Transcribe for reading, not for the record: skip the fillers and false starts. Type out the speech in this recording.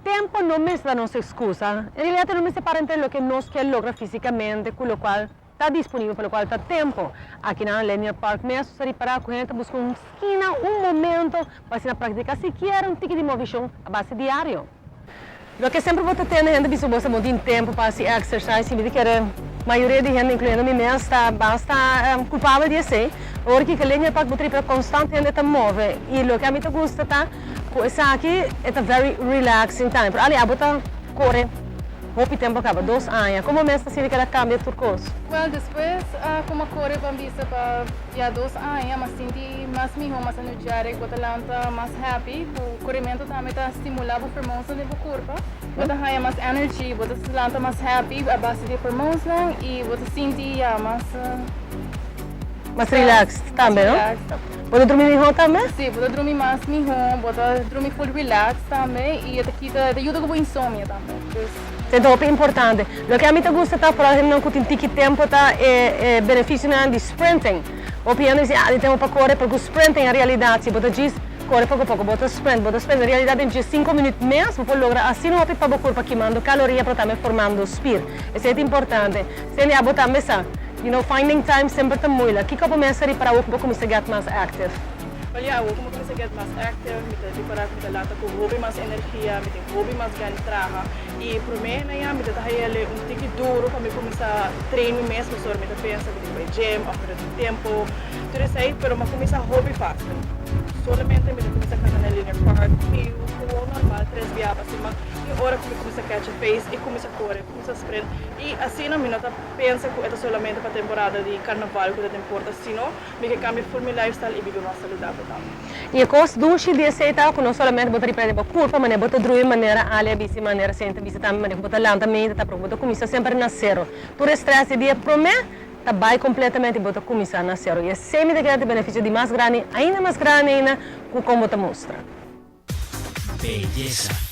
tempo não é a nossa excusa. Em realidade, não é para entender o que nós queremos lograr fisicamente, com o qual está disponível, pelo qual está tempo. Aqui na Linear Park mesmo, seria para a gente buscar uma esquina, um momento, para se praticar sequer um tipo de movimento a base diário. O que sempre vou ter gente que você muito tempo para se exercitar, e que a maioria de gente, incluindo mim mesmo, está bastante culpável de ser, porque a Linear Park é constantemente está move. E o que a mim gosta tá, isso aqui é very relaxing time. Aliás, você corre. Hope tempo acaba, 2 anos. Como mesmo se que cambia turcos? Well, depois, como a cor bambisa para já 2 anos, mas sinto mais melhor, mais energético, você lanta mais happy, o corrimento também está estimulando a formosa do corpo. Você tem mais energia, você se lanta mais happy a base de formosa e você sente mais relax também, não? Você dormir melhor também? Sim, você dormir mais melhor, você dormir full relax também e ajuda com o insônia também. Então, é importante. O que a mim gosta, tá, por exemplo, não tem que tempo tá benefício de sprinting. O piano diz, tempo para correr, porque o sprinting é a realidade. Se você diz, corre pouco a pouco, você sprint, na realidade, em 5 minutos mesmo, você lograr assim não para o corpo queimando caloria, para também formando spir. Isso é importante. Se ele botar mesa, finding time sempre está muito. O que eu começo para o corpo começar a get mais active? Olha, eu como comecei a get mais active, me preparar com lata com hobby mais energia, me tem hobby mais ganho traga e por mim né, me tá aí tique duro para me começar a treinar mesmo, só me pensa que vai gym, after tempo, tudo isso aí, pero me começa hobby fácil. Solamente me começa a caminhar na Linear Park e o normal 3 dias para cima e hora que me começa a catch a pace e começa a correr, começa a sprint e assim não me nota pensa que é solamente para a temporada de carnaval que não importa, senão me cambia full meu lifestyle e viver mais saudável. E a coisa do de aceitar que não somente botar para o corpo, mas botar de maneira ali, de maneira sempre visitar, mas botar lentamente, tá pronto, começa sempre a nascer. Por estresse dia para mim, tá vai completamente botar começar a nascer. E é sempre que benefício de mais grande ainda, como te mostra. Belleza.